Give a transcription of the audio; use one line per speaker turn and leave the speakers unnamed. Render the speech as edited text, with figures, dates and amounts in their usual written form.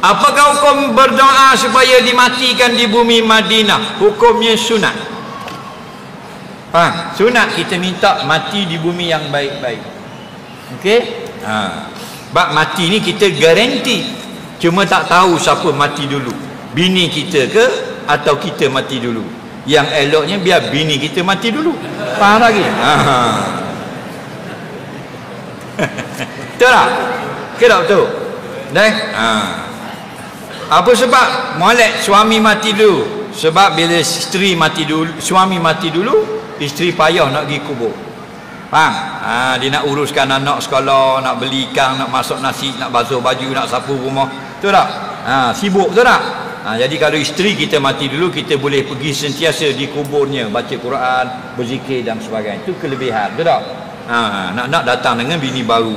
Apakah hukum berdoa supaya dimatikan di bumi Madinah? Hukumnya sunat. Faham? Sunat kita minta mati di bumi yang baik-baik. Okey? Sebab mati ni kita garanti. Cuma tak tahu siapa mati dulu. Bini kita ke atau kita mati dulu. Yang eloknya biar bini kita mati dulu. Faham lagi? Betul tak? Ke tak betul? Apa sebab molek suami mati dulu? Sebab bila isteri mati dulu, suami mati dulu, isteri payah nak pergi kubur. Faham? Dia nak uruskan anak sekolah, nak beli ikan, nak masak nasi, nak basuh baju, nak sapu rumah. Betul tak? Sibuk, betul tak? Jadi kalau isteri kita mati dulu, kita boleh pergi sentiasa di kuburnya, baca Quran, berzikir dan sebagainya. Itu kelebihan, betul tak? Nak datang dengan bini baru.